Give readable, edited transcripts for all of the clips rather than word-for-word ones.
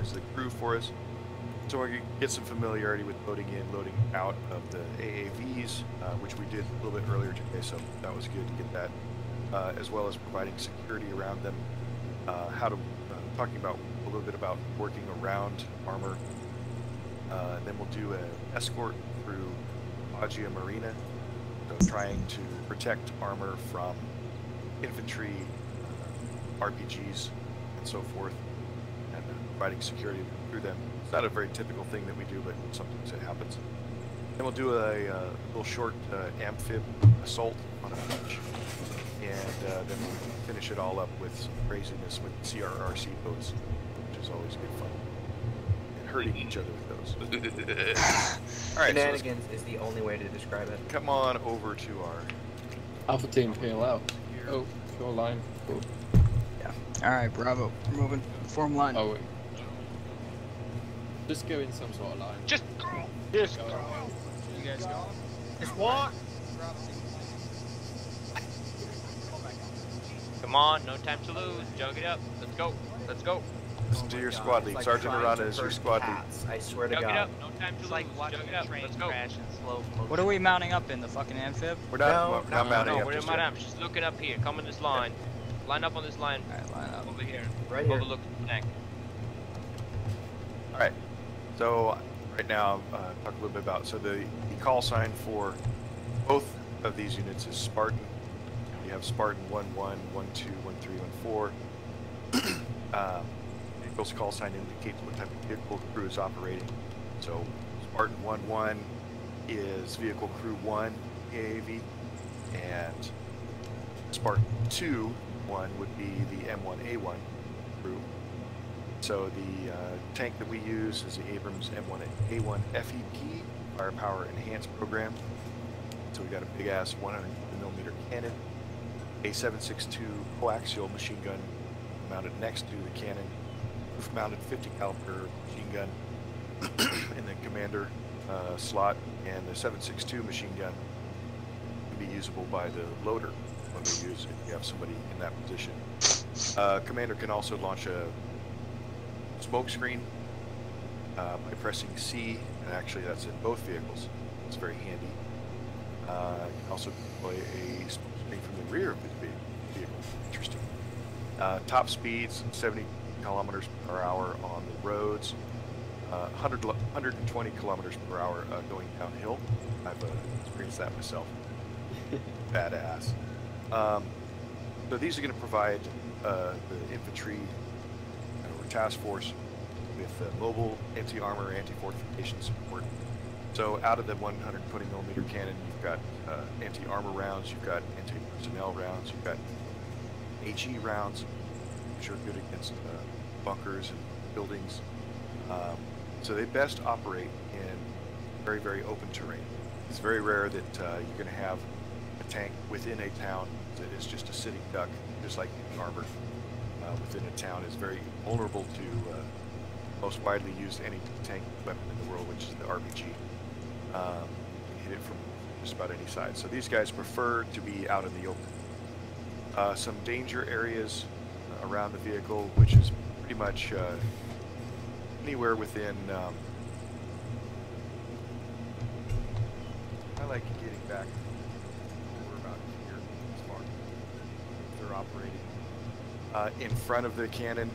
as the crew for us. So we're going to get some familiarity with loading in, loading out of the AAVs, which we did a little bit earlier today, so that was good to get that, as well as providing security around them. Talking about a little bit about working around Armor. And then we'll do an escort through Agia Marina, so trying to protect Armor from infantry, RPGs, and so forth, and providing security through them. It's not a very typical thing that we do, but sometimes it happens. Then we'll do a little short Amphib assault on a beach, and then we'll finish it all up with some craziness with CRRC boats, which is always good fun. And hurting each other with those. Alright, shenanigans is the only way to describe it. Come on over to our Alpha team, peel out. Oh, shoreline. Cool. Yeah. Alright, Bravo. We're moving. Form line. Oh, wait. Just go in some sort of line. Just go! Just go! You guys go? Just walk! Come on, no time to lose. Jug it up. Let's go. Let's go. Listen to your squad lead. Sergeant Arana is your squad lead. I swear to Jug God. it up. No time to lose. Like watching Jug it a up. train Let's go. crash in slow motion. What are we mounting up in? The fucking Amphib? We're not mounting No, up we're in just my yet. arms. Just looking up here. Come in this line. Line up on this line. Alright, line up. Over here. Right here. Overlook the tank. Alright, so right now, talk a little bit about, so the call sign for both of these units is Spartan. You have Spartan 1-1, 1-2, 1-3, 1-4. Vehicle's call sign indicates what type of vehicle the crew is operating. So Spartan 1-1 is Vehicle Crew 1 AAV, and Spartan 2-1 would be the M1A1 crew. So the tank that we use is the Abrams M1A1 FEP, Firepower Enhanced Program. So we got a big ass 100mm cannon, a 7.62 coaxial machine gun mounted next to the cannon, roof-mounted 50 caliber machine gun in the commander slot, and the 7.62 machine gun can be usable by the loader when we use it if you have somebody in that position. Commander can also launch a smoke screen by pressing C, and actually that's in both vehicles. It's very handy. You can also deploy a smoke screen from the rear of the vehicle. Interesting. Top speeds 70 kilometers per hour on the roads, 120 kilometers per hour going downhill. I've experienced that myself. Badass. So these are going to provide the infantry or task force with mobile anti-armor, anti-fortification support. So out of the 120mm cannon, you've got anti-armor rounds, you've got anti-personnel rounds, you've got HE rounds, which are good against bunkers and buildings. So they best operate in very, very open terrain. It's very rare that you're going to have a tank within a town that is just a sitting duck, just like armor within a town is very vulnerable to most widely used anti-tank weapon in the world, which is the RPG. You can hit it from just about any side. So these guys prefer to be out in the open. Some danger areas around the vehicle, which is pretty much anywhere within. I like getting back over about here as far as they're operating. In front of the cannon,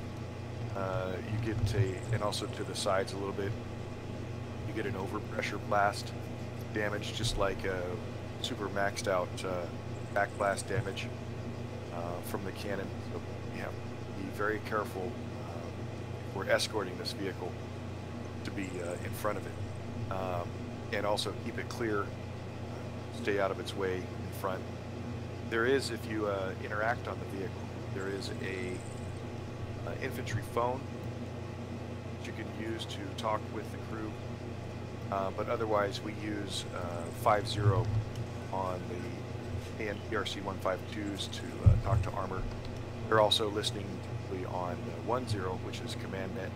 you get and also to the sides a little bit, you get an overpressure blast damage, just like a super maxed out back blast damage from the cannon. So you have to be very careful if we're escorting this vehicle to be in front of it, and also keep it clear, stay out of its way in front. There is, if you interact on the vehicle, there is a infantry phone that you can use to talk with the crew, but otherwise we use 50 on the ANPRC 152s to talk to armor. They're also listening typically on 10, which is command net,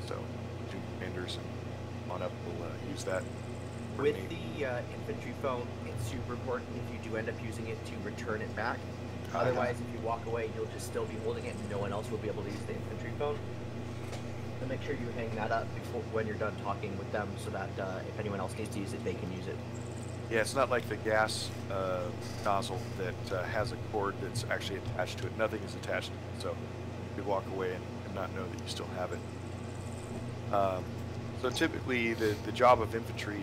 so two commanders and on up will use that. With the infantry phone, it's super important if you do end up using it to return it back. Otherwise, if you walk away, you'll just still be holding it and no one else will be able to use the infantry phone. So make sure you hang that up before when you're done talking with them, so that if anyone else needs to use it, they can use it. Yeah, it's not like the gas nozzle that has a cord that's actually attached to it. Nothing is attached to it, so you could walk away and not know that you still have it. So typically, the job of infantry,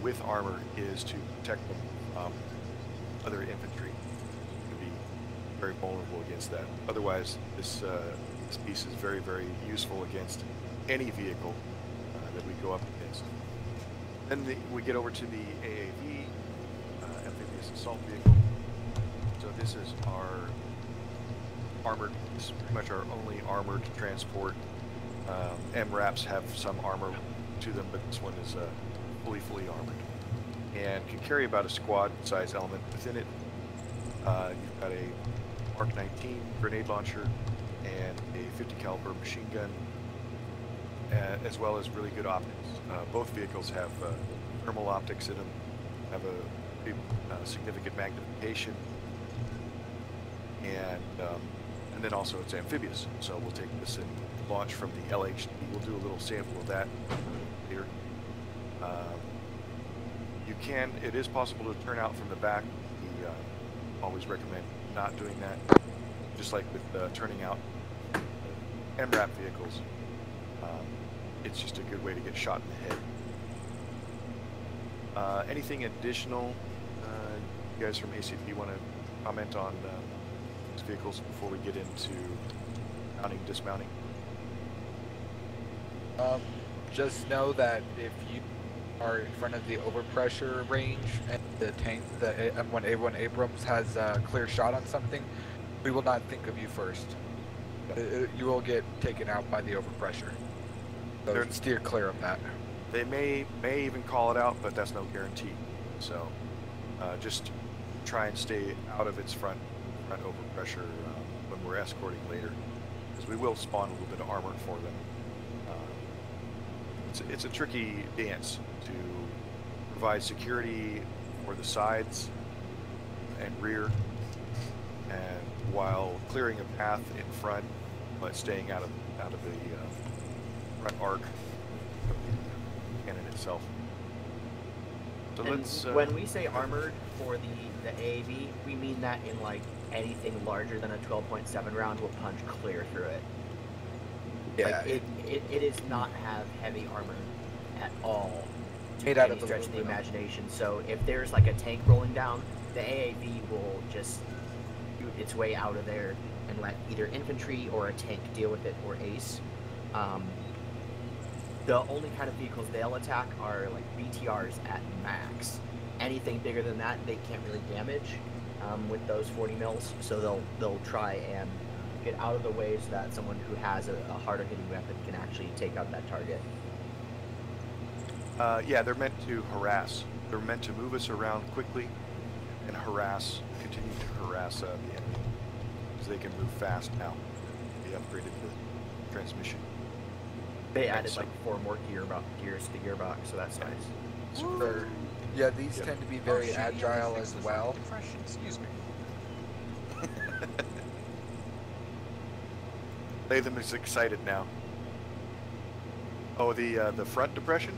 with armor, is to protect them from other infantry. To be very vulnerable against that. Otherwise, this piece is very, very useful against any vehicle that we go up against. Then we get over to the AAV, amphibious assault vehicle. So this is our armored. This is pretty much our only armored transport. MRAPs have some armor to them, but this one is fully armored and can carry about a squad-size element within it. You've got a Mark 19 grenade launcher and a 50 caliber machine gun, as well as really good optics. Both vehicles have thermal optics in them, have a big, significant magnification, and then also it's amphibious. So we'll take this and launch from the LHD. We'll do a little sample of that here. It is possible to turn out from the back. We always recommend not doing that. Just like with turning out MRAP vehicles, it's just a good way to get shot in the head. Anything additional you guys from ACP want to comment on these vehicles before we get into mounting, dismounting? Just know that if you are in front of the overpressure range and the tank, the M1A1 Abrams has a clear shot on something, we will not think of you first. You will get taken out by the overpressure. So steer clear of that. They may even call it out, but that's no guarantee. So just try and stay out of its front overpressure when we're escorting later, because we will spawn a little bit of armor for them. It's a tricky dance to provide security for the sides and rear, and while clearing a path in front, but staying out of the front arc of the cannon itself. So and when we say armored for the AAV, we mean that in like anything larger than a 12.7 round will punch clear through it. Yeah, like it is not have heavy armor at all. Made out of any stretch of the imagination. So if there's like a tank rolling down, the AAV will just shoot its way out of there and let either infantry or a tank deal with it, or ace. The only kind of vehicles they'll attack are like BTRs at max. Anything bigger than that, they can't really damage with those 40 mils. So they'll try and get out of the way so that someone who has a harder hitting weapon can actually take out that target. Yeah, they're meant to harass. They're meant to move us around quickly and continue to harass the enemy, because they can move fast now. They upgraded the transmission. They added like 4 more gears to the gearbox, so that's nice. Super. Yeah, these tend to be very agile as well. Excuse me. Latham is excited now. Oh, the front depression?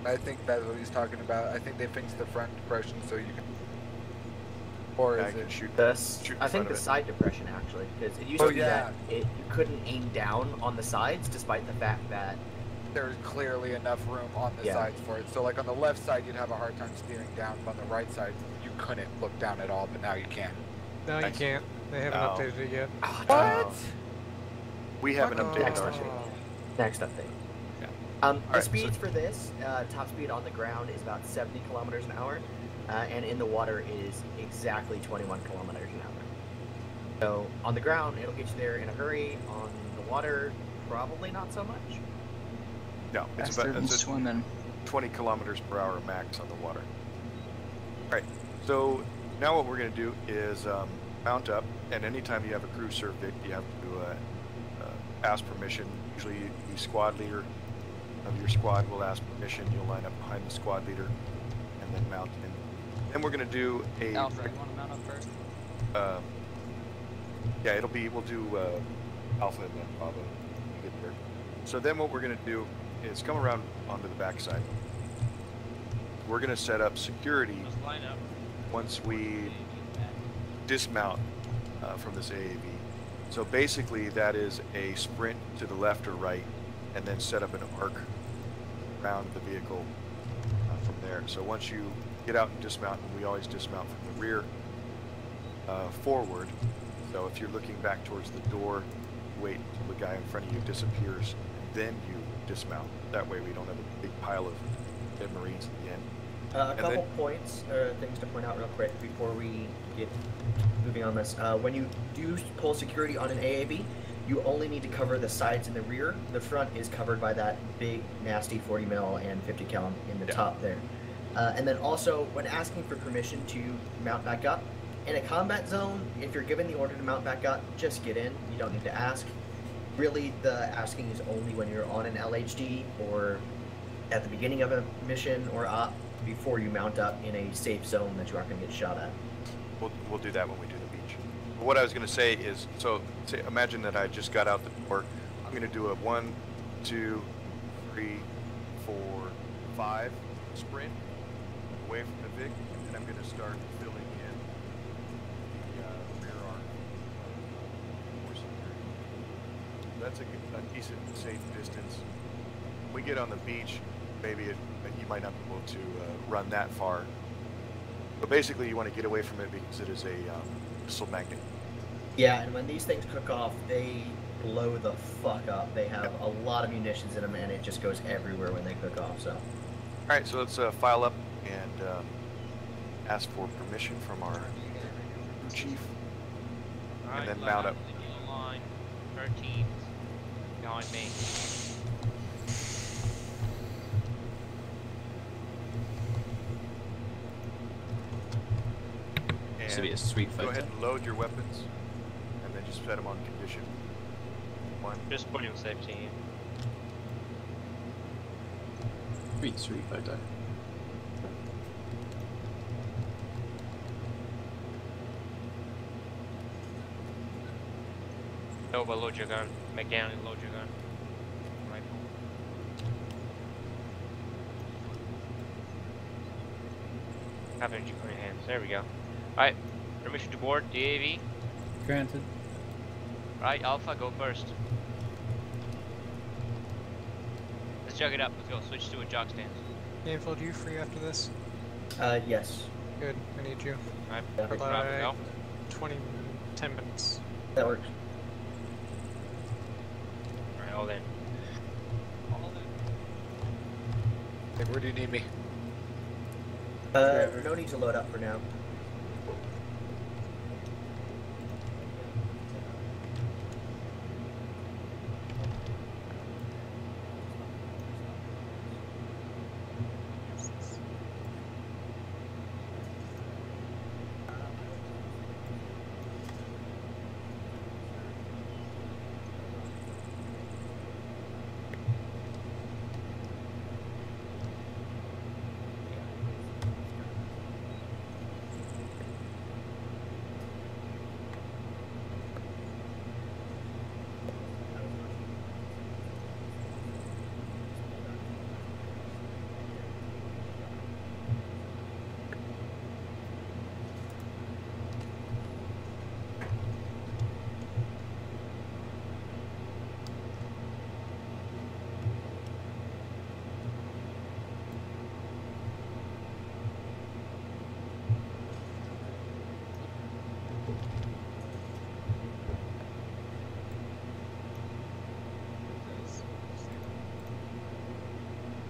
I think that's what he's talking about. I think they fixed the front depression so you can. Or I is can it? shoot. I think the side depression actually, because it used to be that you couldn't aim down on the sides, despite the fact that There's clearly enough room on the sides for it. So like on the left side, you'd have a hard time steering down, but on the right side, you couldn't look down at all. But now you can. No, you can't. They haven't updated it yet. What? We haven't updated Next ours. update. Next update. Yeah. The speeds for this, top speed on the ground is about 70 kilometers an hour, and in the water is exactly 21 kilometers an hour. So on the ground, it'll get you there in a hurry. On the water, probably not so much. No, it's Faster than it's swimming. 20 kilometers per hour max on the water. All right, so now what we're going to do is mount up, and anytime you have a crew serve Vic, you have to ask permission. Usually the squad leader of your squad will ask permission. You'll line up behind the squad leader and then mount in. Then we're going to do a... Alpha, you want to mount up first? Yeah, we'll do Alpha and then Bravo when you get there. So then what we're going to do is come around onto the backside. We're going to set up security Just line up. once we dismount from this AAV. So basically that is a sprint to the left or right and then set up an arc around the vehicle from there. So once you get out and dismount, and we always dismount from the rear forward. So if you're looking back towards the door, wait until the guy in front of you disappears, and then you dismount. That way we don't have a big pile of dead Marines at the end. A couple points or things to point out real quick before we get moving on this. When you do pull security on an AAV, you only need to cover the sides and the rear. The front is covered by that big, nasty 40 mil and 50 cal in the top there. And then also, when asking for permission to mount back up, in a combat zone, if you're given the order to mount back up, just get in. You don't need to ask. Really, the asking is only when you're on an LHD or at the beginning of a mission or op before you mount up in a safe zone that you aren't going to get shot at. We'll do that when we do the beach. But what I was going to say is, so imagine that I just got out the door. I'm going to do a 1, 2, 3, 4, 5 sprint away from the Vic, and I'm going to start filling in the rear arc for security. That's a decent, safe distance. When we get on the beach, maybe you might not be able to run that far. But basically, you want to get away from it because it is a missile magnet. Yeah, and when these things cook off, they blow the fuck up. They have a lot of munitions in them, and it just goes everywhere when they cook off. So. All right, so let's file up and ask for permission from our chief, and then mount up. Line 13 behind me. This would be a sweet fight. Go ahead and load your weapons, and then just set them on condition 1. Just put him safety. Sweet fighter. Overload your gun. Mechanically load your gun. Rifle. Have energy in your hands. There we go. Alright. Permission to board the AAV. Granted. Right, Alpha, go first. Let's jug it up. Let's go. Switch to a jog stance. Anfield, you free after this? Yes. Good, I need you. Alright, Yeah. Bravo, go. 10 minutes. That works. Alright, all in. Hey, where do you need me? No need to load up for now.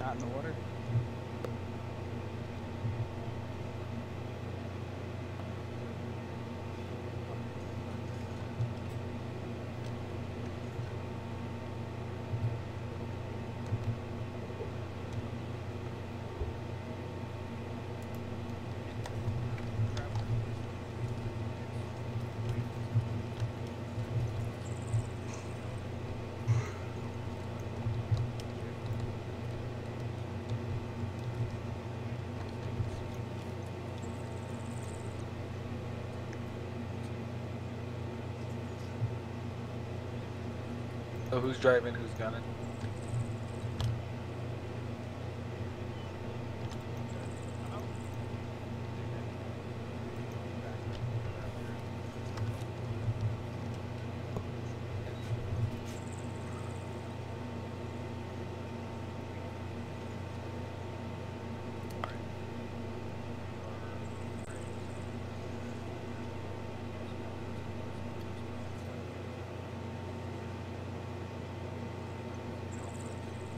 Not in the water. So who's driving, who's gunning?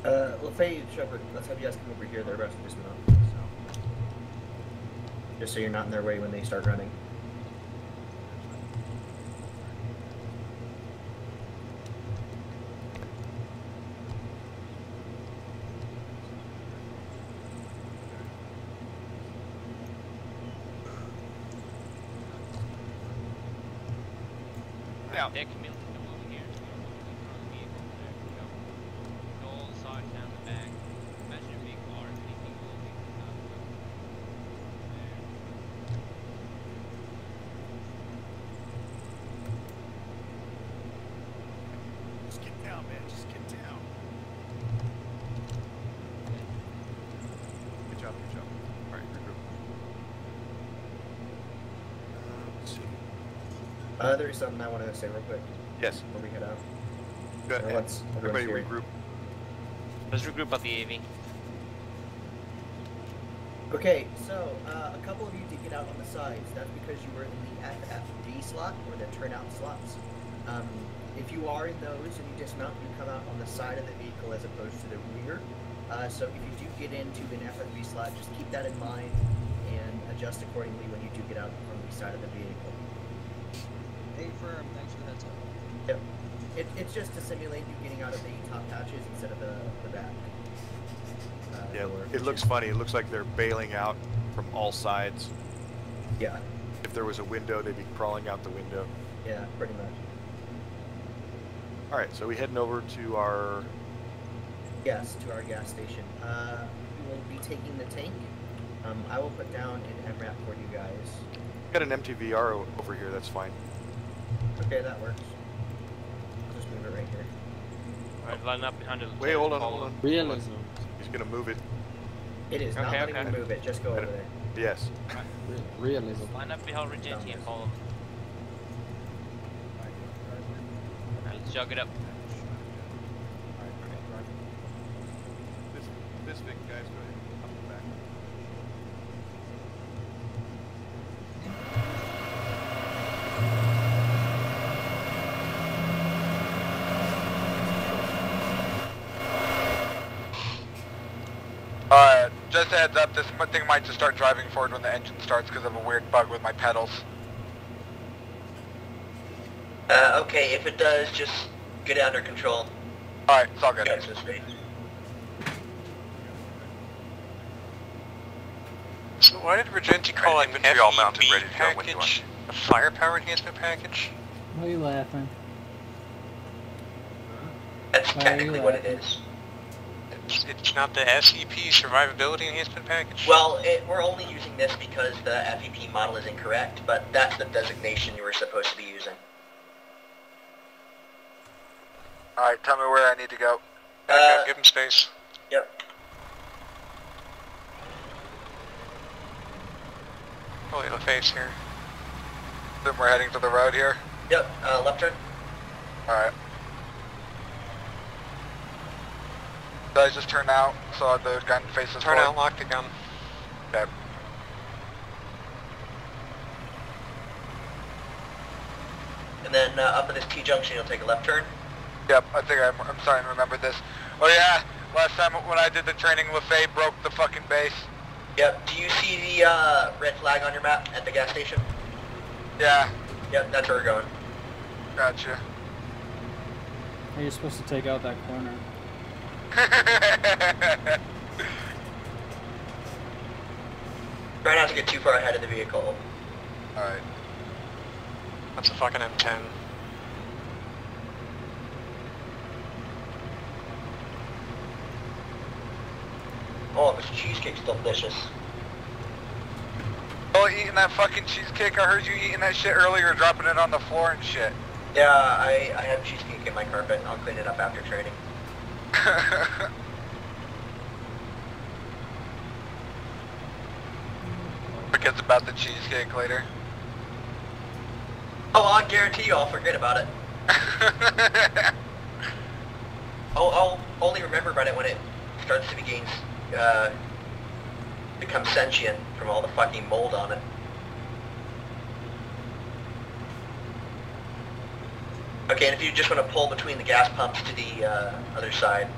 Lefay, Shepard, let's have you guys come over here. They're about to dismount. Just so you're not in their way when they start running. Now, Dick, come over here. There we go. Go all the sides down the back. Imagine a big car taking all the there. just get down, man. Just get down. Good job, good job. All right, regroup. Let's see. There's something I wanted to say real quick Yes. before we head out. Go Or ahead. let's- Everybody everyone's here. regroup. Let's regroup about the AV. Okay, so a couple of you did get out on the sides. That's because you were in the FFD slot or the turnout slots. If you are in those and you dismount, you come out on the side of the vehicle as opposed to the rear. So if you do get into an FFD slot, just keep that in mind and adjust accordingly when you do get out on the side of the vehicle. Hey, firm. Thanks for the heads up. Yep. It's just to simulate you getting out of the top hatches instead of the back. Yeah, door, it which looks is- funny. It looks like they're bailing out from all sides. Yeah, If there was a window, they'd be crawling out the window. yeah, pretty much. All right, so we heading over to our. Yes, to our gas station. We will be taking the tank. I will put down an MRAP for you guys. Got an MTVR over here. That's fine. Okay, that works. I'll just move it right here. Alright, line up behind the Wait, hold on, hold on. Realism. He's gonna move it. It is not Okay, letting okay. me move it. Just go over there. Yes. Realism. Line up behind Regenti and follow. Alright, let's jog it up. This big guys, go ahead. Up the back. Just a heads up, this thing might just start driving forward when the engine starts because of a weird bug with my pedals. Okay, if it does, just get it under control. Alright, it's all good. Guys, this way. So why did Regenti call it an infantry all mounted, FEB ready to go when you package? A firepower enhancement package? Why are you laughing? That's Why are you technically what it laughing? is. It's not the SEP survivability enhancement package? Well, we're only using this because the FEP model is incorrect, but that's the designation you were supposed to be using. Alright, tell me where I need to go. Back up, give him space. Yep. Holy the face here. Then we're heading to the road here. Yep, left turn. Alright. So I just turn out so the gun faces Turn forward? out, lock the gun. Okay. And then up at this T-junction, you'll take a left turn. Yep, I think I'm starting to remember this. Oh yeah, last time when I did the training, Lefay broke the fucking base. Yep, do you see the red flag on your map at the gas station? Yeah, Yep, that's where we're going. gotcha. Are you supposed to take out that corner? Try not to get too far ahead of the vehicle. Alright. That's a fucking M10. Oh, this cheesecake's delicious. Oh, eating that fucking cheesecake, I heard you eating that shit earlier, dropping it on the floor and shit. Yeah, I have cheesecake in my carpet. I'll clean it up after training. Forget about the cheesecake later. Oh, I guarantee you I'll forget about it. I'll only remember about it when it starts to become sentient from all the fucking mold on it. Okay, and if you just want to pull between the gas pumps to the other side,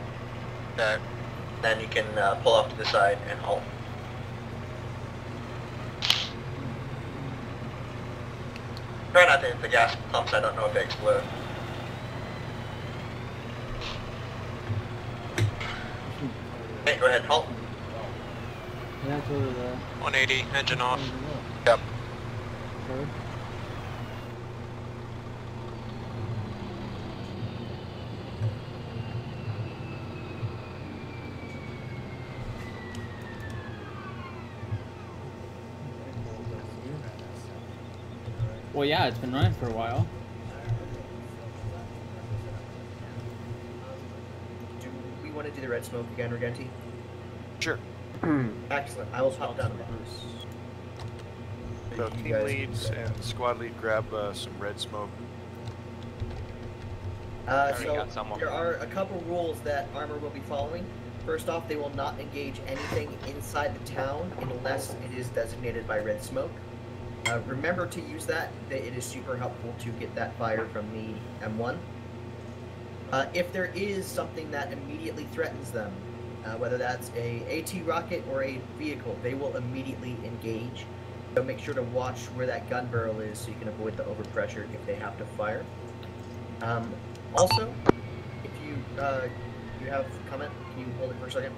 then you can pull off to the side and halt. Try not to hit the gas pumps, I don't know if they explode. Okay, go ahead, halt. 180, engine off. Yep. Well, yeah, it's been running for a while. Do we want to do the red smoke again, Regenti? Sure. Excellent. I will hop down. So team leads and squad lead grab some red smoke. So there are a couple rules that Armor will be following. First off, they will not engage anything inside the town unless it is designated by red smoke. Remember to use that. It is super helpful to get that fire from the M1. If there is something that immediately threatens them, whether that's a AT rocket or a vehicle, they will immediately engage. So make sure to watch where that gun barrel is so you can avoid the overpressure if they have to fire. Also, if you have a comment, can you hold it for a second?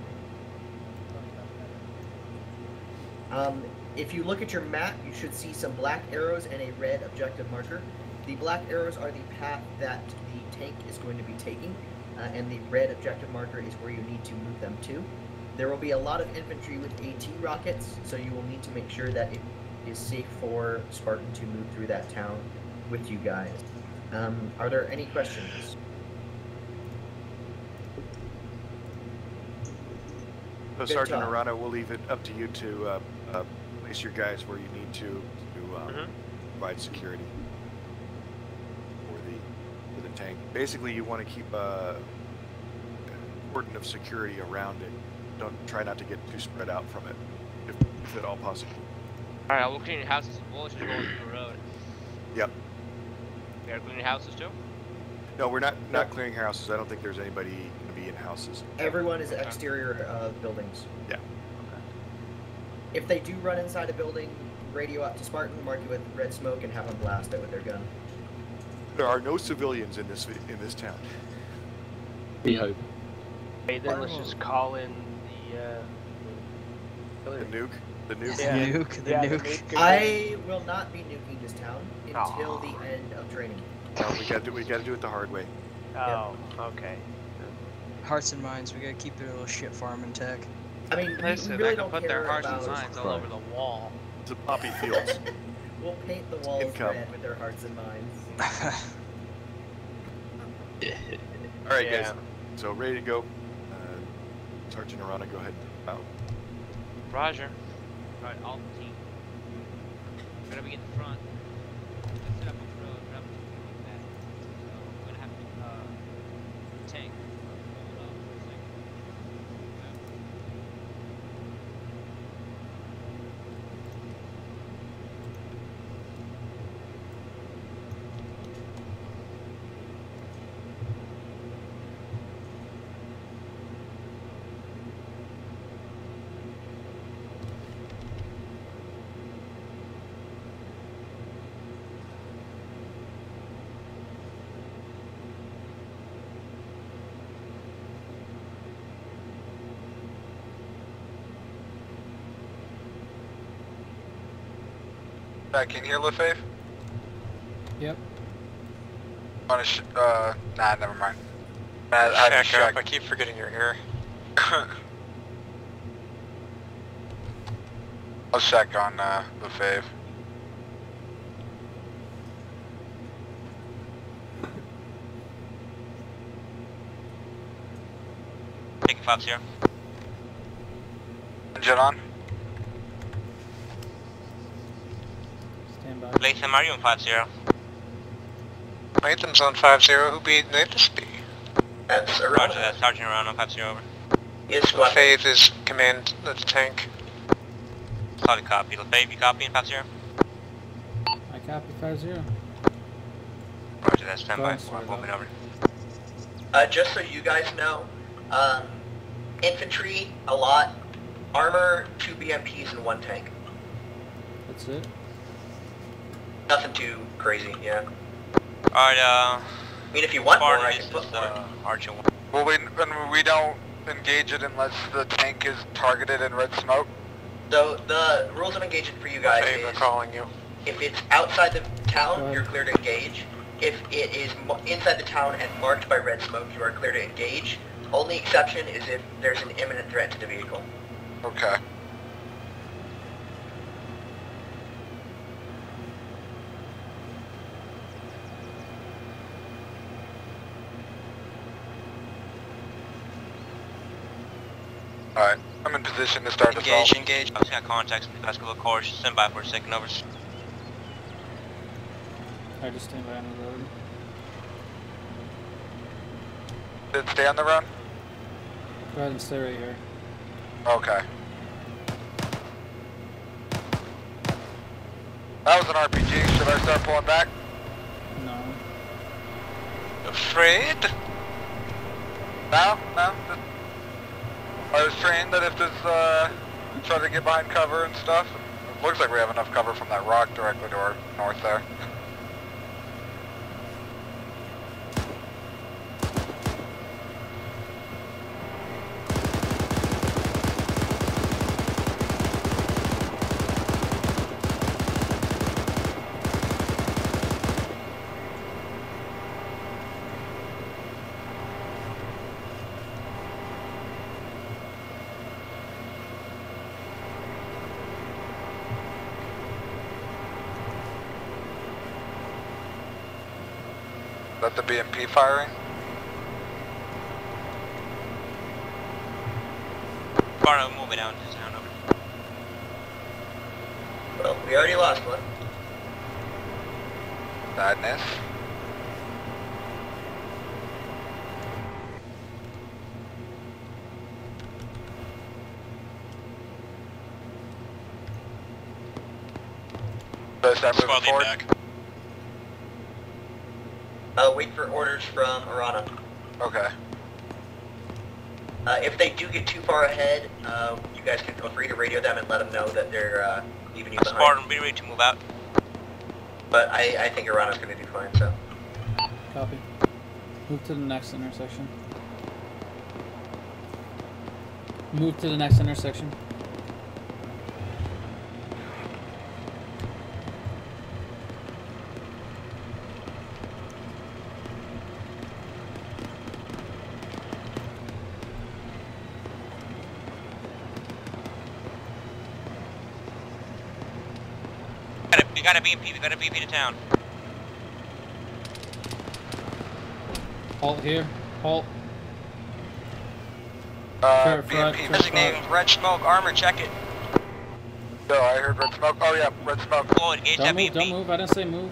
If you look at your map, you should see some black arrows and a red objective marker. The black arrows are the path that the tank is going to be taking, and the red objective marker is where you need to move them to. There will be a lot of infantry with AT rockets, so you will need to make sure that it is safe for Spartan to move through that town with you guys. Are there any questions? So Sergeant Arana, we'll leave it up to you to place your guys where you need to provide security for the tank. Basically, you want to keep a cordon of security around it. Don't try not to get too spread out from it, if at all possible. All right, we'll clean your houses. We'll just roll through the road. Yep. You gotta clean your houses too? No, we're not clearing houses. I don't think there's anybody going to be in houses. Everyone is exterior buildings. Yeah. If they do run inside a building, radio out to Spartan, mark it with red smoke, and have them blast it with their gun. There are no civilians in this town. We hope. Okay, then let's just call in The nuke. The nuke. Yeah. The nuke. I will not be nuking this town until the end of training. No, we gotta do it the hard way. Oh, okay. Hearts and minds, we gotta keep their little shit farm intact. I mean, Listen, we they really can don't put care their hearts and about... signs all over the wall. It's a poppy fields. We'll paint the walls Income. red with their hearts and minds. All right, Yeah. guys. So ready to go. Sergeant Arana, go ahead. Out. Roger. Alright, all the team. Gotta be in the front. Let's set up a road, but I'm doing that. So we're gonna have to tank. Hold up for a second. Can you hear LaFave? Yep. Nah, never mind. I Check up, I keep forgetting you're here. I'll check on LaFave. 5-0. Engine on. Stand by. Latham, are you in 5-0? Latham's on 5-0. Who be this be? That's Roger Arma. that. Sergeant Arano, 5-0 over. Yes, squad. LaFave is command the tank. Solid copy. LaFave, you copy in 5-0? I copy 5-0. Roger that. Stand by. Sorry, We're moving over. Just so you guys know, infantry, a lot. Armor, 2 BMPs and 1 tank. That's it. Nothing too crazy, yeah. Alright, I mean, if you want more, I Spartan, can this put is more. Archer 1. Well, we don't engage it unless the tank is targeted in red smoke. So the rules of engagement for you guys LaFave, is calling you. if it's outside the Go town, ahead. you're clear to engage. If it is inside the town and marked by red smoke, you are clear to engage. Only exception is if there's an imminent threat to the vehicle. Okay. Alright, I'm in position to start assault. Engage. I've got contacts in the basketball course. Stand by for a second, over. I just stand by on the road. Did it stay on the run? Go ahead and stay right here. Okay. That was an RPG. Should I start pulling back? No. Afraid? No, no. I was trained that if there's, try to get behind cover and stuff. It looks like we have enough cover from that rock directly to our north there. Is that the BMP firing? Barno, move it down to town, over. Well, we already lost one. Sadness. Should I start moving Squad lead forward? back. Wait for orders from Arana. Okay. If they do get too far ahead, you guys can feel free to radio them and let them know that they're leaving you behind. Spartan, be ready to move out. But I think Arana's going to do fine, so. Copy. Move to the next intersection. Move to the next intersection. We got a BMP, we got a BMP to town. Halt here. Halt. BMP. Designated red smoke, armor, check it. No, I heard red smoke. Oh yeah, red smoke. Oh, engage that Don't move, BMP. don't move. I didn't say move.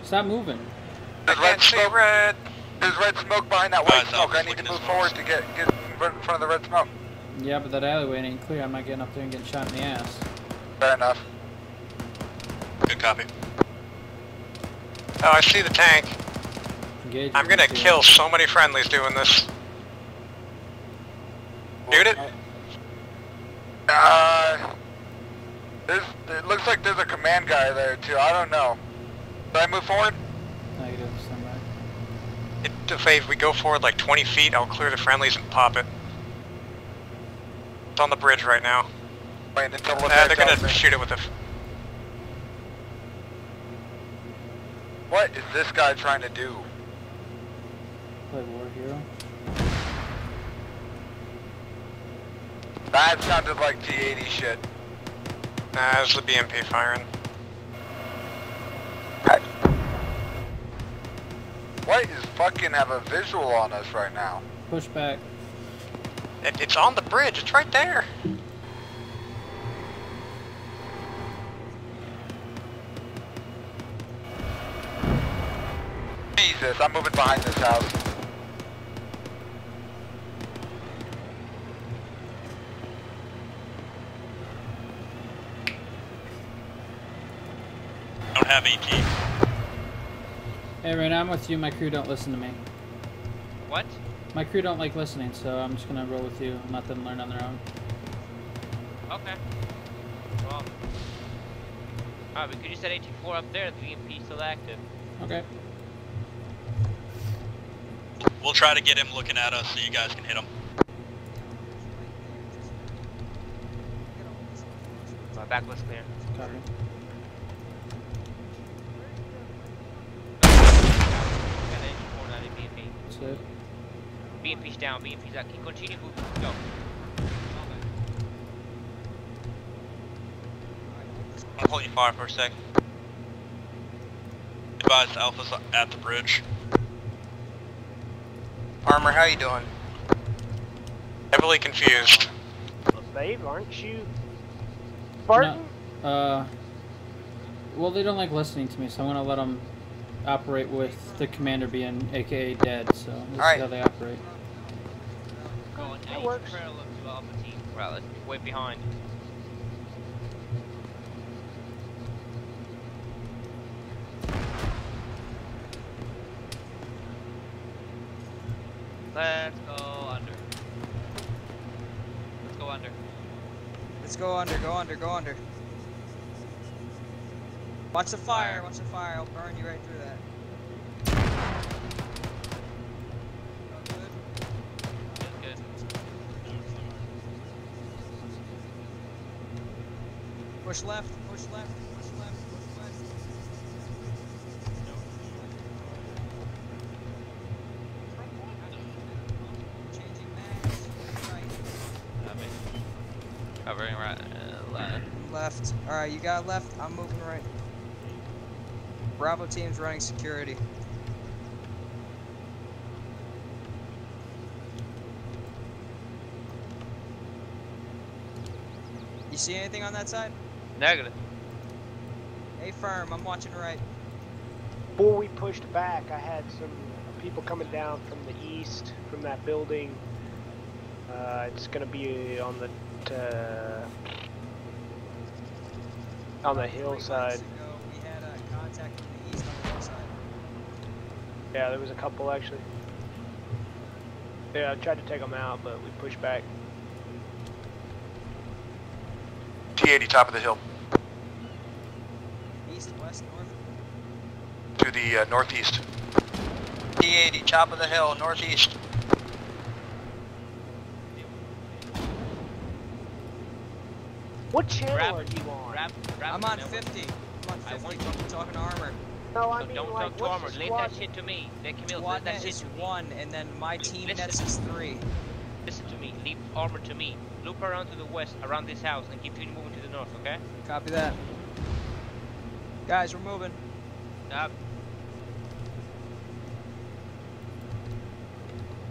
Stop moving. There's I red can't see smoke. red. There's red smoke behind that white it's smoke. I obvious need to looking move as forward well. to get in front of the red smoke. Yeah, but that alleyway ain't clear. I'm not getting up there and getting shot in the ass. Fair enough. Good copy. Oh, I see the tank. Engage. I'm gonna kill so many friendlies doing this. Shoot it? It looks like there's a command guy there too. I don't know. Should I move forward? Negative. Stand by. If we go forward like 20 feet, I'll clear the friendlies and pop it. It's on the bridge right now. Wait until They're gonna shoot it with a... What is this guy trying to do? Play war hero. That sounded like T-80 shit. Nah, it's the BMP firing. What is fucking have a visual on us right now? Push back. It's on the bridge. It's right there. Jesus, I'm moving behind this house. Don't have AT. Hey, Rain, I'm with you. My crew don't listen to me. What? My crew don't like listening, so I'm just gonna roll with you and let them learn on their own. Okay. Well. Alright, but could you set 84 up there? The VMP still active. Okay. We'll try to get him looking at us so you guys can hit him. My back was clear. Copy. Got 84 now, the VMP. That's it. BMP's down, BMP's out. Keep continue moving. Go. I'm holding fire for a sec. Advise Alpha's at the bridge. Armor, how you doing? Heavily confused. Well, Steve, aren't you Spartan? No, well, they don't like listening to me, so I'm gonna let them operate with the commander being AKA dead, so we'll see how they operate. Going That works. parallel to Alpha team. Right, let's wait behind. Let's go under. Let's go under. Let's go under, go under, go under. Watch the fire, watch the fire. I'll burn you right through that. Good. Push left, push left, push left, push left. Changing mags. Right. Covering right, left. Left. Alright, you got left. I'm moving right. Bravo team's running security. You see anything on that side? Negative. Hey, firm. I'm watching right. Before we pushed back, I had some people coming down from the east, from that building. It's gonna be on the hillside. We had a contact from the east on the hillside. Yeah, there was a couple actually. Yeah, I tried to take them out, but we pushed back. T-80, top of the hill. East, west, north. To the northeast. T-80, top of the hill, northeast. What channel Grab- are you on? Grab I'm the on network. 50. I'm on 50. I want you- I'm talking to armor. No, I So mean don't like, talk to what's armor. the Leave squad? that shit to me. Let Camille Squad let that net shit is to me. 1, and then my team Listen. nets is 3. Listen to me. Leave armor to me. Loop around to the west, around this house, and continue moving to the north. Okay? Copy that. Guys, we're moving. Stop.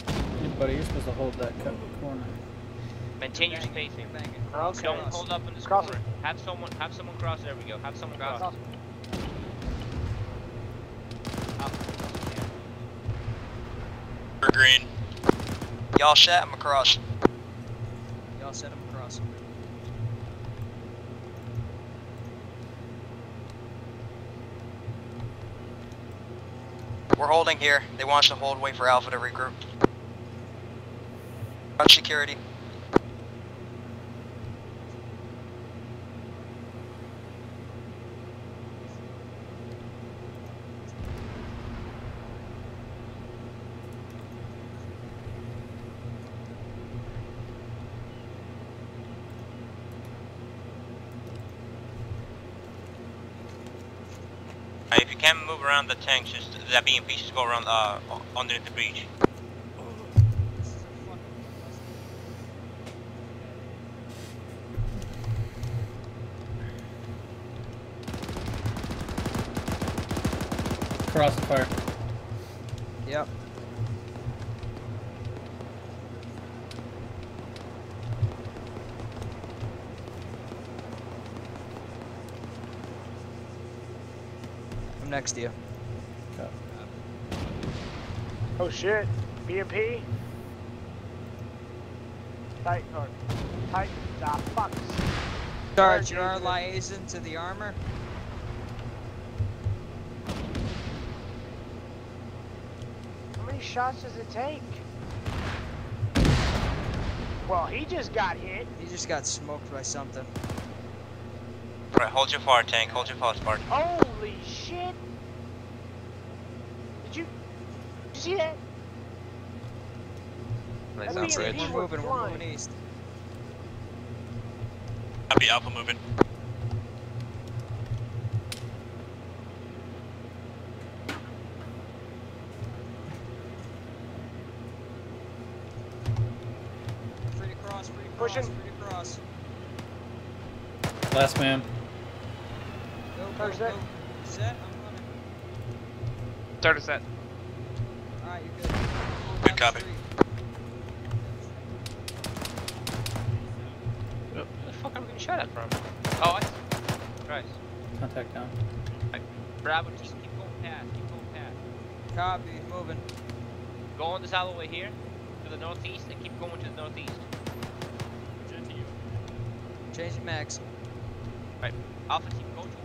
Hey, buddy, you're supposed to hold that corner. Maintain your spacing. Okay. Don't hold up in this Cross corner. Have someone cross. There we go. Have someone cross. Cross. For green. Y'all set him across. Y'all set them across. We're holding here. They want us to hold, wait for Alpha to regroup. Touch security. If you can't move around the tanks, just that BMP just go around underneath the breach. Cross the fire. Yep. next to you. Okay. Oh shit. BMP? Tight, or tight, fuck. Sarge, you are liaison to the armor. How many shots does it take? Well, he just got hit. He just got smoked by something. Right, hold your fire tank, hold your fire Spartan. Holy shit! Did you see that? Nice That bridge. BMP We're went moving flying. east. Copy, Alpha moving. Free to cross, free to cross, Pushing. free to cross. Last man. Go, go, Where's that? go. Set, I'm running. Start a set. Alright, you're good. Good copy. Where the fuck am I getting shot at from? Oh, I see. Christ. Contact down. Bravo, just keep going past, keep going past. Copy, moving. Go on this alleyway here, to the northeast, and keep going to the northeast. Changing max. Right. Alpha team, go towards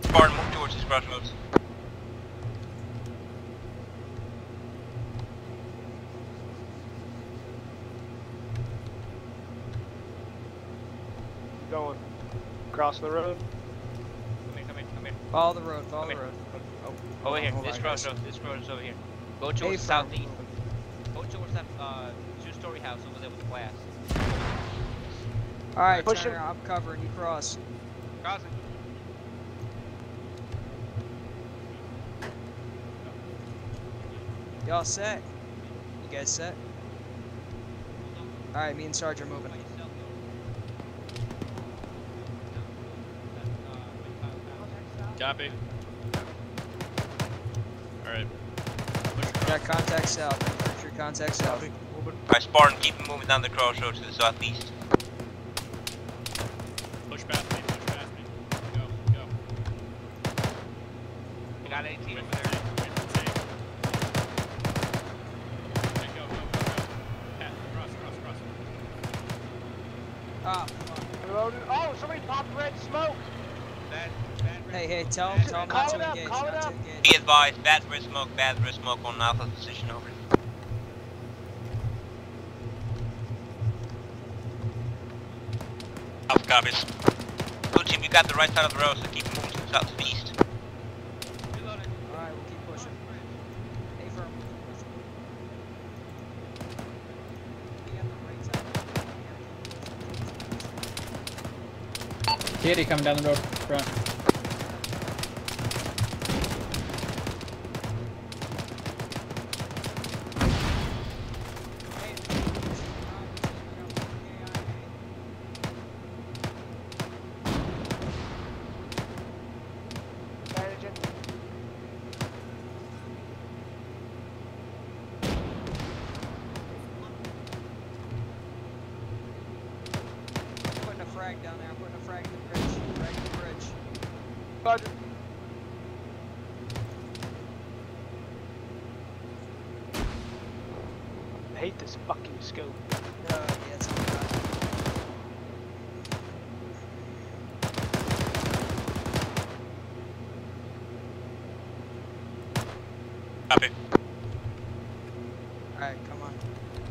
Spartan, move towards these crossroads. Going. Crossing the road. Come here. Follow the road, follow the road. Oh, Over here, hold this on, crossroad is over here. Go towards the A-frame. southeast. Go towards that two-story house over there with the glass. Alright, Push Turner, him. I'm covering you cross. Crossing. Y'all set? You guys set? Alright, me and Sarge are moving. Copy. Alright. Got contact south. Push your contact south. Alright, Spartan, keep moving down the crossroads to the southeast. Push past me, push past me. Go, go. I got 18 over there. Okay, go. Pat, cross. Ah, fuck. Reloading. Oh, somebody popped red smoke. Hey, tell him not Call to it up, engage, call it not to up. engage. Be advised, bad red smoke on Alpha position, over. Alpha copies. Blue team, you got the right side of the road, so keep moving to the southeast. Alright, we'll keep pushing. Hey, firm. We got the right side. Kitty coming down the road front. Managing. Putting a frag down there. I'm putting a frag in the bridge. Frag in the bridge. Roger. I hate this fucking scope. Yeah, it's not bad. Copy. Alright, come on.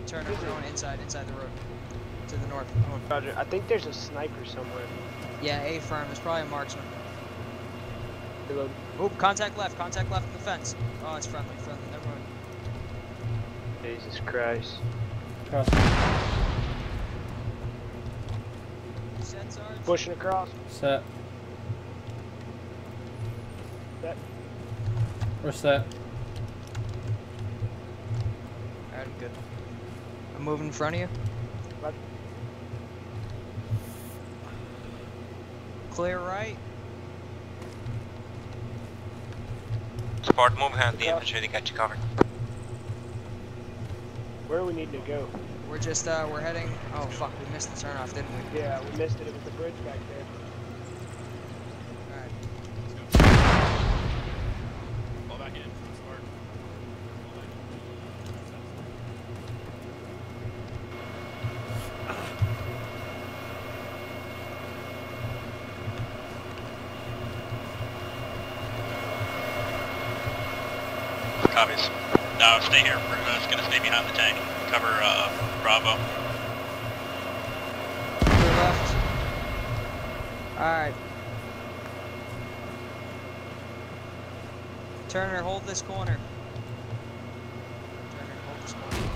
Turner, we're going inside the road. To the north. Come on. Roger. I think there's a sniper somewhere. Yeah, A firm. There's probably a marksman. Reload. Oh, contact left of the fence. Oh, it's friendly, never mind. Jesus Christ. Cross. Set, Sarge? Pushing across. Set. Set. We're set. Alright, I'm good. I'm moving in front of you. Left. Clear right. Spartan, move behind the infantry, they got you covered. Where are we needing to go? We're just, we're heading... Oh, fuck, we missed the turnoff, didn't we? Yeah, we missed it. It was the bridge back there. Alright. copies. No, stay here. We're just gonna stay behind the tank. Cover Bravo. To the left. Alright. Turner, hold this corner. Turner, hold this corner.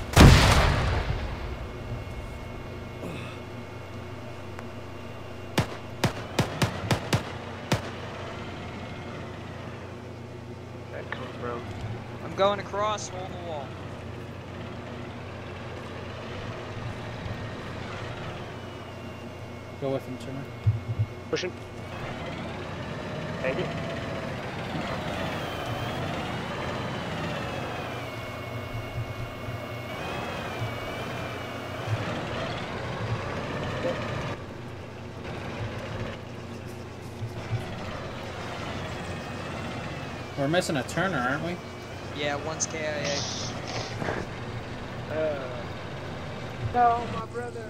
That comes, bro. I'm going across, hold the wall. Go with him, Turner. Pushing. Thank you. We're missing a Turner, aren't we? Yeah, one's KIA. No, my brother.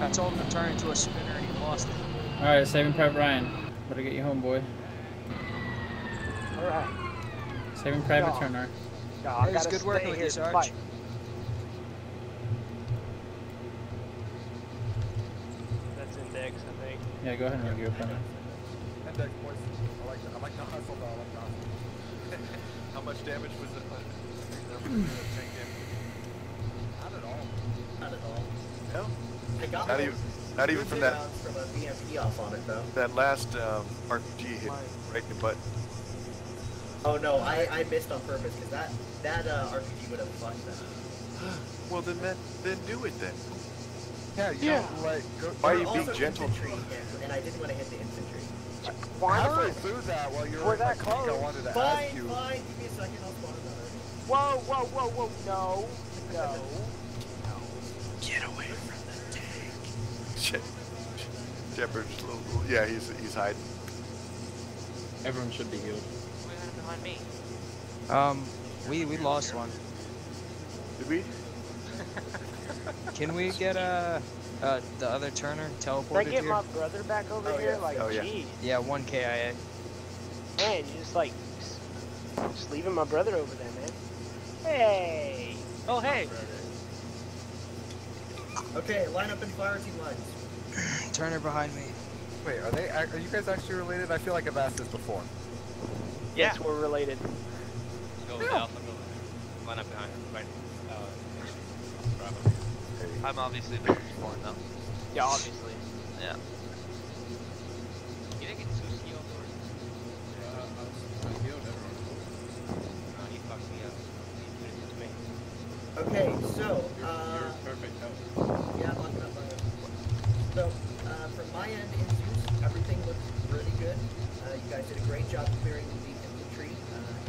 I told him to turn into a spinner and he lost it. Alright, Saving Private Ryan. Better get you home, boy. Alright. Saving Private No. Turner. No, I It was gotta good working stay with here you, to Sarge. fight. That's index, I think. Yeah, go ahead and review it. Index, boys. I like the hustle, though. I like the hustle. How much damage was it? Not at all. Not at all. No. I got Not those even, not even from that, rounds from a BMP off on it though. that last RPG hit right in the butt. Oh no, I missed on purpose because that RPG would have fucked them. Well, then do it then. Yeah, you don't, like, go, Why are They're you being also gentle? infantry, and I didn't want to hit the infantry. Why halfway not? through that, while you're We're in my that peak, I close. wanted to ask Fine, you. fine. Give me a second. I'll spawn another. Whoa, whoa, whoa, whoa, no. No. Get away from the tank. Shepard's yeah, he's hiding. Everyone should be healed. Behind me. We lost one. Did we? Can we get the other Turner Can I teleported get here? my brother back over here? yeah. Like, Oh, yeah. geez. Yeah, one KIA. Man, you just like, just leaving my brother over there, man. Hey. Oh, hey. Okay, line up in fire team lines. Turner behind me. Wait, are you guys actually related? I feel like I've asked this before. Yes, we're related. Go with Alpha. Go. Line up behind. Right. Bravo. I'm obviously the one though. Yeah, obviously. Yeah. You didn't get Sushi on board? I healed everyone. No, he fucked me up. He did it to me. Okay, so You're perfect health. yeah, I'm locking up on it. So from my end in Zeus, everything looked really good. You guys did a great job clearing the infantry.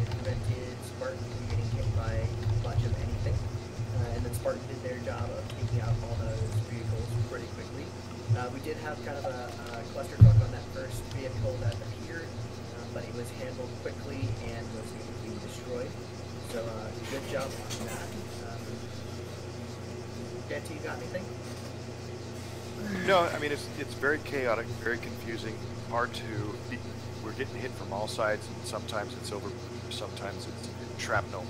It prevented Spartan from getting hit by much of anything. And then Spartan did their job of taking out all those vehicles pretty quickly. We did have kind of a cluster truck on that first vehicle that appeared, but it was handled quickly and was able to be destroyed. So good job on that. Jesse, you got anything? No, I mean it's very chaotic, very confusing, hard to. We're getting hit from all sides, and sometimes it's over, sometimes it's shrapnel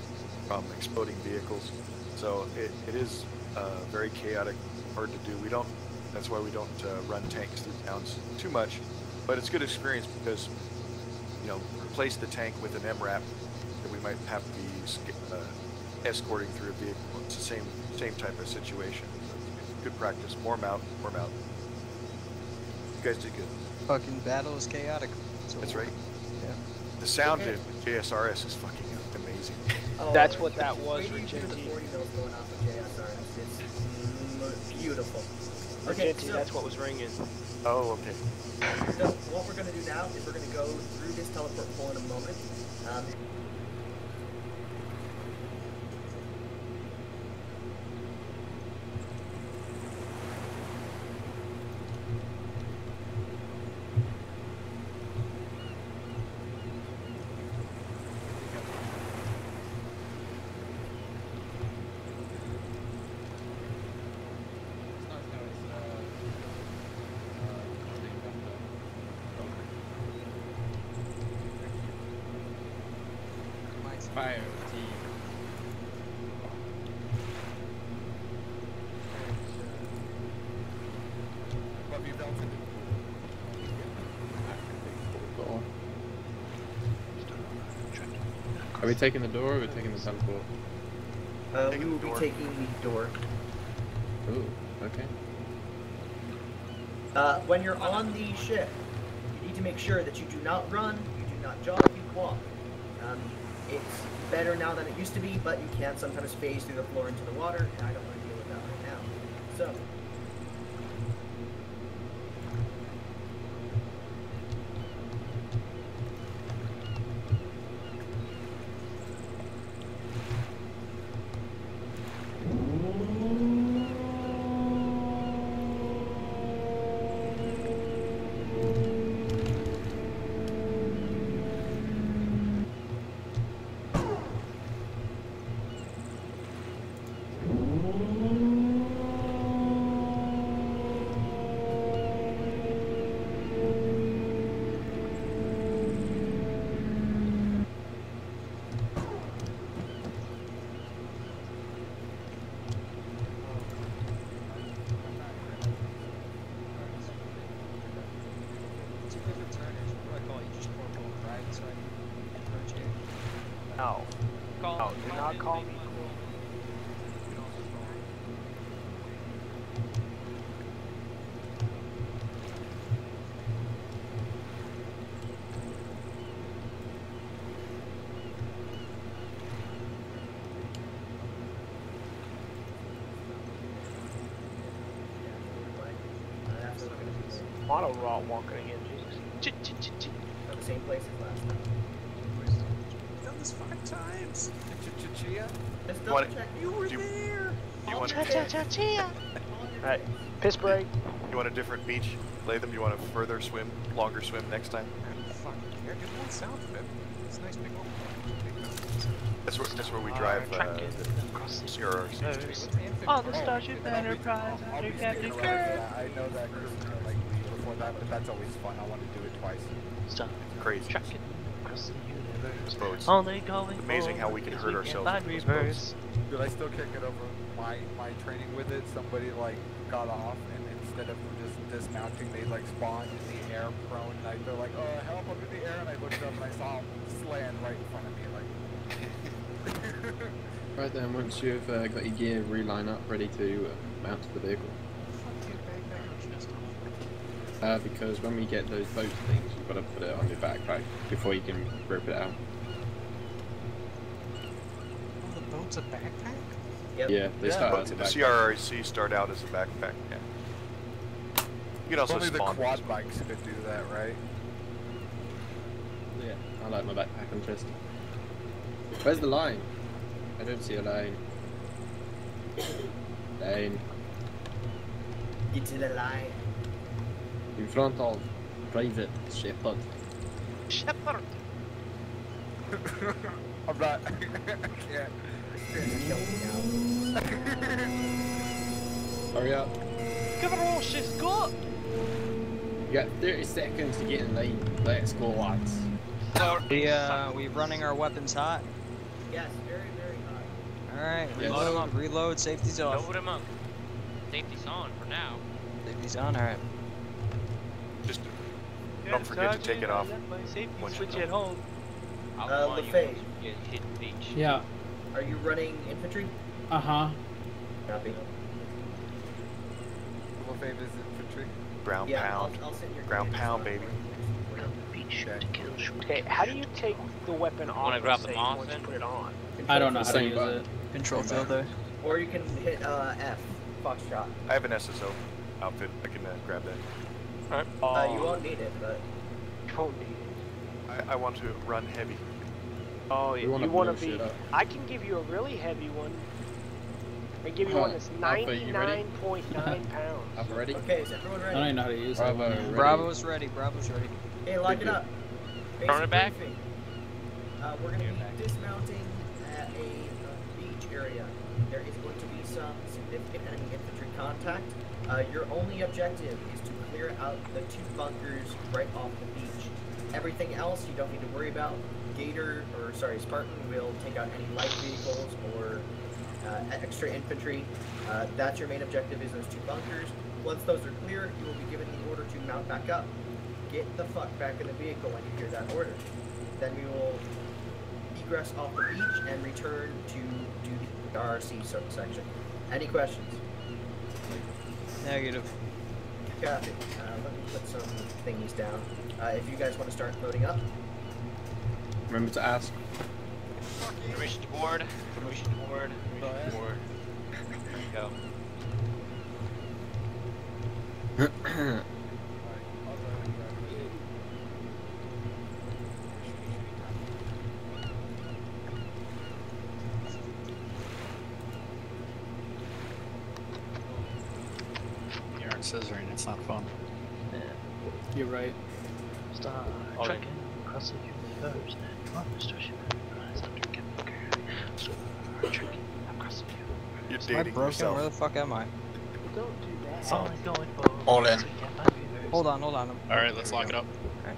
from exploding vehicles. So it is very chaotic, hard to do. That's why we don't run tanks through towns too much, but it's good experience because replace the tank with an MRAP that we might have to be escorting through a vehicle. It's the same type of situation. Good practice. More mount. You guys did good. Fucking battle is chaotic. That's right. Yeah. The sound in JSRS is fucking amazing. Oh, That's what that was wait for till you hear the JT. 40 mils going off of JSRS. It's beautiful. For Okay, JT, so, that's what was ringing. Oh, okay. so what we're going to do now is we're going to go through this teleport pool in a moment. fire team. Are we taking the door or are we taking the teleport? We will be taking the door. Ooh, okay. When you're on the ship, you need to make sure that you do not run, you do not jog, you walk. It's better now than it used to be, but you can sometimes phase through the floor into the water, and I don't want to deal with that right now. So, No. No, do not call me cool. Mono rot walking again, Jesus. at the same place as last time. Done this 5 times. Just double check. You were there. You want Alright, piss break. You want a different beach? Latham, you want a further swim, longer swim next time? Fucking care. Just one south of it. It's a nice big one. That's where we drive CRRC. All the Starship Enterprise under Captain Kirk. I know that Chris like before that, but that's always fun. I want to do it twice. Stop. Crazy. Tracking across the universe. Boats. Only going It's amazing how we can hurt ourselves Line with those reverse. Dude, I still can't get over my training with it. Somebody like got off, and instead of just dismounting, they like spawned in the air prone, and they're like, "Oh, help! I'm in the air!" And I looked up and I saw them land right in front of me, like. Right then, once you've got your gear reline up, ready to mount to the vehicle. Because when we get those boat things, you've got to put it on your backpack before you can rope it out. Oh, the boat's a backpack? Yep. Yeah, they start But as a the backpack. CRRC start out as a backpack. Yeah. You can also Only the spawn quad these. bikes could do that, right? Yeah, I like my backpack on chest. Where's the line? I don't see a line. Line. Get to the line. In front of Private Shepherd. Shepherd. I'm not. I can't. Kill me now. Hurry up. Give her all she's got. You got 30 seconds to get in line. Let's go, lads. We running our weapons hot? Yes, very, very hot. Alright, Yes. reload, safety's off. Load him up. Safety's on for now. Safety's on, alright. Just don't forget to take it off. Safety once switch you at know. home. LaFay, Get hit beach. Yeah. are you running infantry? Uh-huh. Copy. What fame is infantry? Ground Yeah, pound. I'll send your Ground commanders pound, on baby. for you. Beach to kill. Okay, how do you take the weapon off Wanna and grab the save moss once you in? put it on? I don't know how to Same use button. it. Control filter. Or you can hit F, Foxtrot. I have an SSO outfit. I can grab that. You won't need it, but You won't need it. I want to run heavy. Oh, We you wanna want to blow be... shit up. I can give you a really heavy one. I can give you Huh. one that's Alpha, you ready? 99.9 pounds. Up ready? okay, is everyone I ready? don't even know how to use Bravo, it. ready? Bravo's ready, Bravo's ready. Hey, lock it Good. up. Throwing it back? Briefing. We're going to be dismounting at a beach area. There is going to be some significant enemy infantry contact. Your only objective is to clear out the 2 bunkers right off the beach. Everything else you don't need to worry about. Spartan will take out any light vehicles or extra infantry. That's your main objective, is those 2 bunkers. Once those are clear, you will be given the order to mount back up. Get the fuck back in the vehicle when you hear that order. Then we will egress off the beach and return to do the RRC section. Any questions? Negative. Copy. Let me put some thingies down. If you guys want to start loading up. Remember to ask. Permission to board. Permission to board. Permission to board. Go. You're in scissoring, it's not fun. You're right. Start trekking across the universe. You're Am I dating broken? yourself. Where the fuck am I? Don't do that. So, all in. Hold on. Alright, let's lock it up. Okay.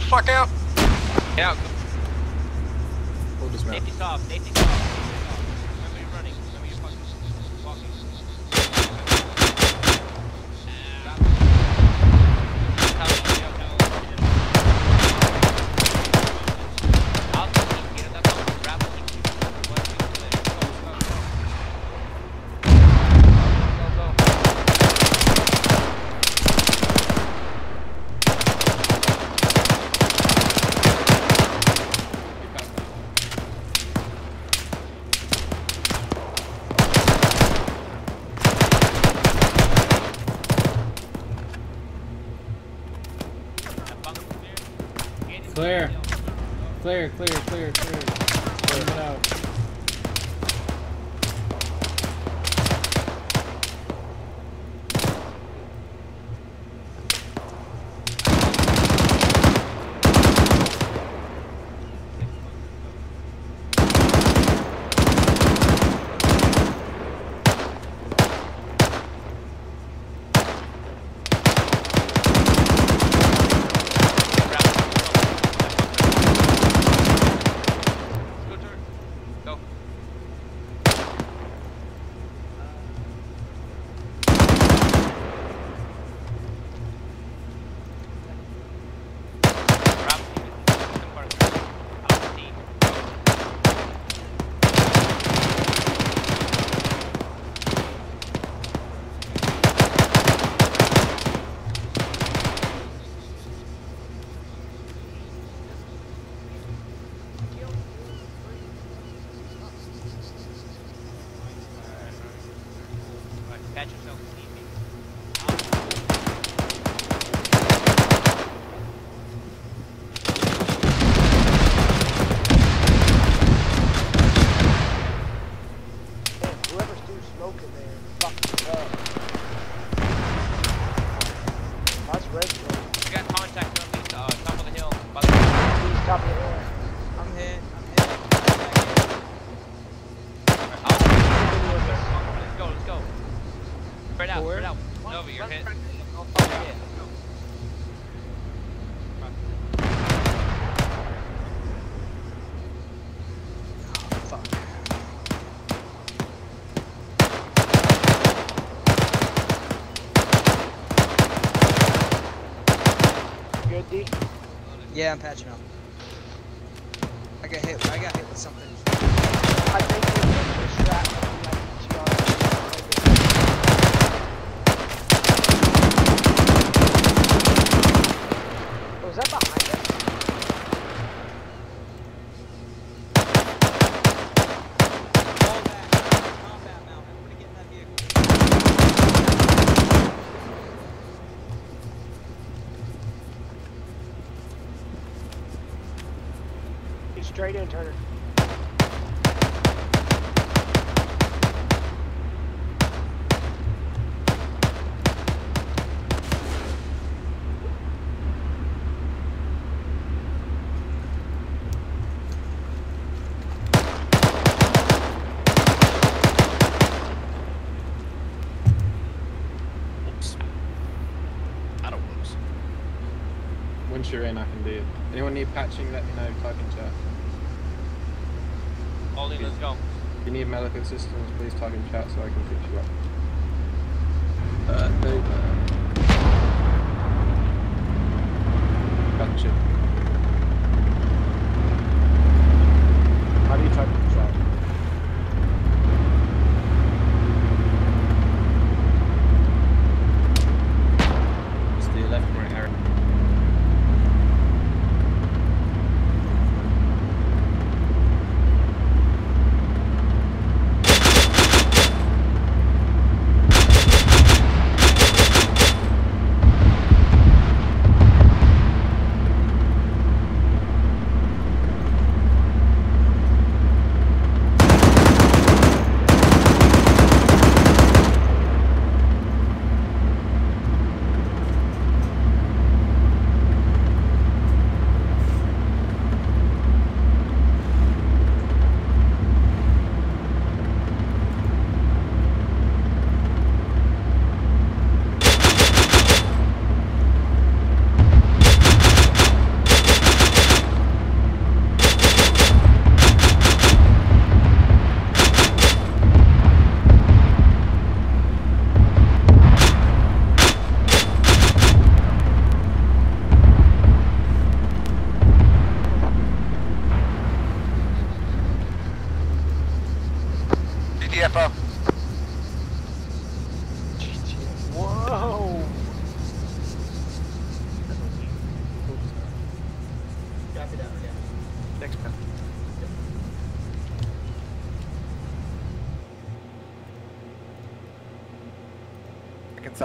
Fuck out! Get out. We'll dismount. Safety's off. Safety's off. Remember you're running. Remember you're fucking walking. Clear. Clear. Get out. I'll follow you. Fuck. Good, D? Yeah, I'm patching up. I got hit with something. I think it was the strap from that BTR. Was that behind us? Fall back. Combat mount. Everybody get in that vehicle. He's straight in, Turner. Whoops. Not a whoops. Once you're in, I can do it. Anyone need patching, let me know, type in chat. All in, let's go. If you need medical assistance, please type in chat so I can fix you up. No, patch it. How do you type in chat? It's the left and right arrow. DFO.